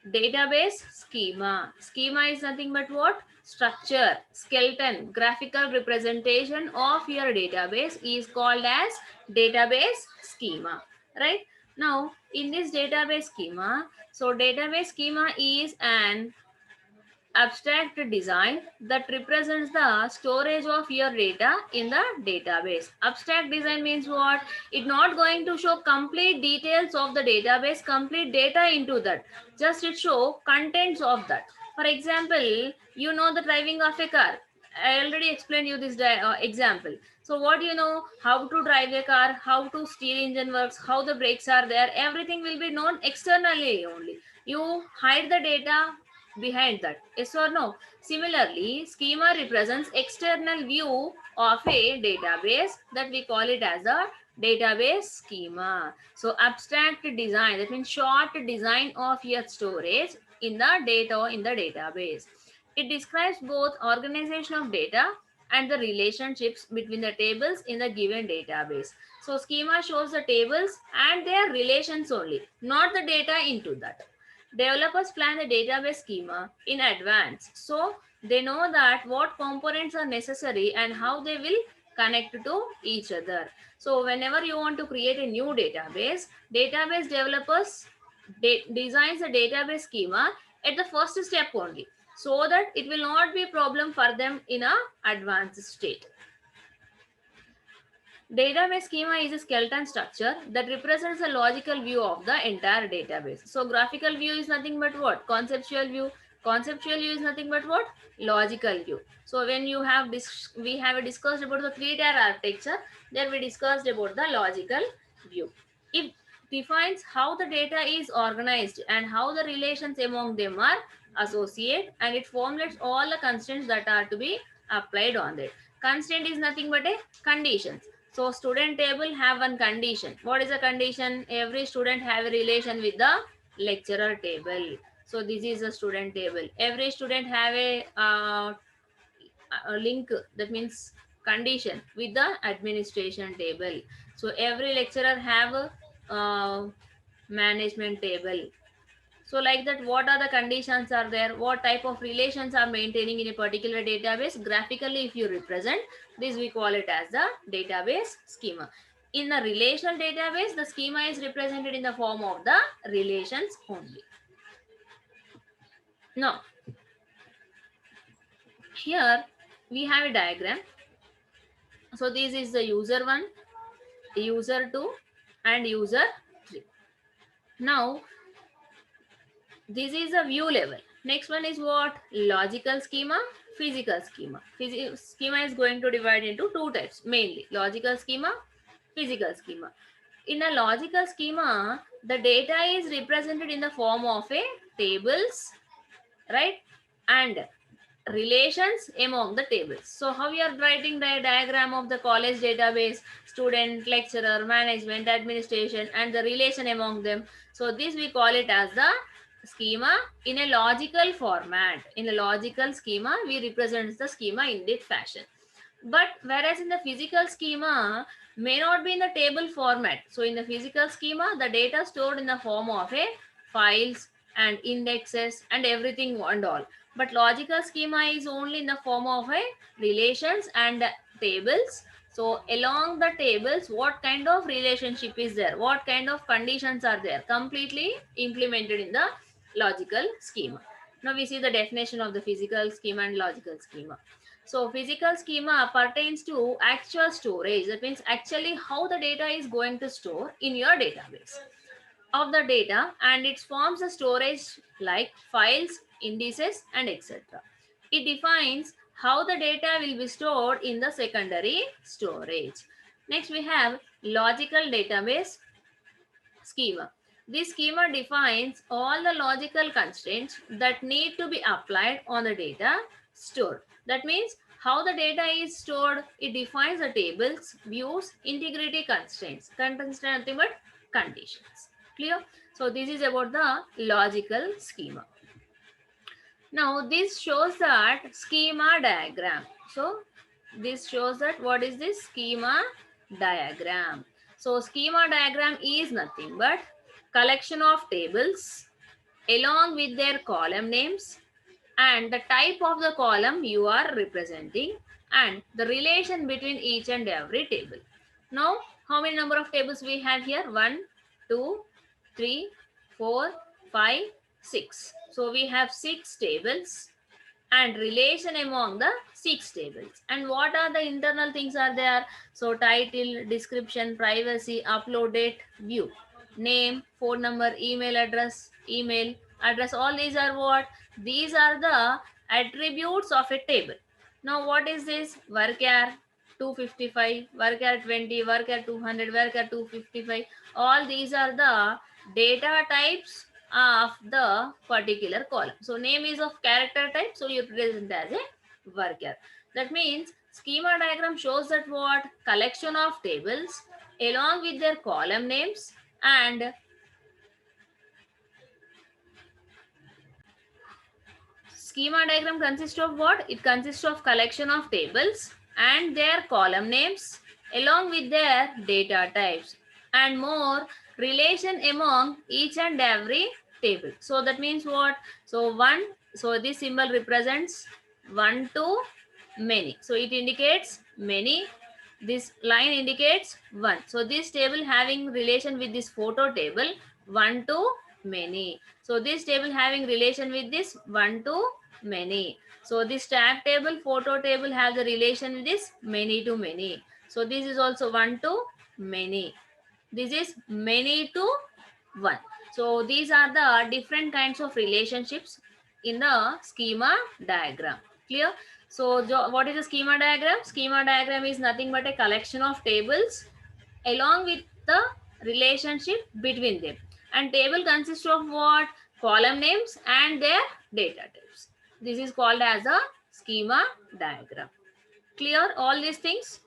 Database schema. Schema is nothing but what? Structure, skeleton, graphical representation of your database is called as database schema. Right? Now, in this database schema, so database schema is an abstract design that represents the storage of your data in the database. Abstract design means what? It's not going to show complete details of the database, complete data into that. Just it show contents of that. For example, you know the driving of a car. I already explained you this example. So what do you know? How to drive a car, how to steer engine works, how the brakes are there. Everything will be known externally only. You hide the data behind that. Yes or no? Similarly, schema represents external view of a database, that we call it as a database schema. So abstract design, that means short design of your storage in the data or in the database. It describes both organization of data and the relationships between the tables in the given database. So schema shows the tables and their relations only, not the data into that. Developers plan the database schema in advance, so they know that what components are necessary and how they will connect to each other. So whenever you want to create a new database developers designs the database schema at the first step only, so that it will not be a problem for them in a advanced state. Database schema is a skeleton structure that represents a logical view of the entire database. So graphical view is nothing but what? Conceptual view. Conceptual view is nothing but what? Logical view. So when you have we have discussed about the three-tier architecture, then we discussed about the logical view. It defines how the data is organized and how the relations among them are associated, and it formulates all the constraints that are to be applied on it. Constraint is nothing but a conditions. So student table have one condition. What is the condition? Every student have a relation with the lecturer table. So this is a student table. Every student have a link, that means condition, with the administration table. So every lecturer have a management table. So like that, what are the conditions are there? What type of relations are maintaining in a particular database? Graphically, if you represent this, we call it as the database schema. In a relational database, the schema is represented in the form of the relations only. Now, here we have a diagram. So this is the user 1, user 2, and user 3. Now, this is a view level. Next one is what? Logical schema, physical schema. Schema is going to divide into two types mainly: logical schema, physical schema. In a logical schema, the data is represented in the form of a tables, right? And relations among the tables. So how we are writing the diagram of the college database: student, lecturer, management, administration, and the relation among them. So this we call it as the schema in a logical format. In a logical schema, we represent the schema in this fashion. But whereas in the physical schema may not be in the table format. So in the physical schema, the data stored in the form of a files and indexes and everything and all. But logical schema is only in the form of a relations and tables. So along the tables, what kind of relationship is there? What kind of conditions are there? Completely implemented in the logical schema. Now we see the definition of the physical schema and logical schema. So physical schema pertains to actual storage. That means actually how the data is going to store in your database of the data, and it forms a storage like files, indices, and etc. It defines how the data will be stored in the secondary storage. Next we have logical database schema. This schema defines all the logical constraints that need to be applied on the data stored. That means how the data is stored, it defines the tables, views, integrity constraints. Constraints are nothing but conditions. Clear? So this is about the logical schema. Now this shows that schema diagram. So this shows that what is this schema diagram. So schema diagram is nothing but collection of tables along with their column names and the type of the column you are representing and the relation between each and every table. Now, how many number of tables we have here? 1, 2, 3, 4, 5, 6. So we have 6 tables and relation among the 6 tables. And what are the internal things are there? So title, description, privacy, upload date, view, name, phone number, email address. All these are what? These are the attributes of a table. Now what is this? Varchar 255, varchar 20, varchar 200, varchar 255. All these are the data types of the particular column. So name is of character type, so you present as a varchar. That means schema diagram shows that what? Collection of tables along with their column names, and schema diagram consists of what? It consists of collection of tables and their column names along with their data types and more relation among each and every table. So that means what? So one, so this symbol represents one to many. So it indicates many. This line indicates one. So this table having relation with this photo table, one to many. So this table having relation with this one to many. So this tag table, photo table have the relation with this many to many. So this is also one to many. This is many to one. So these are the different kinds of relationships in the schema diagram. Clear? So what is the schema diagram? Schema diagram is nothing but a collection of tables along with the relationship between them. And table consists of what? Column names and their data types. This is called as a schema diagram. Clear all these things?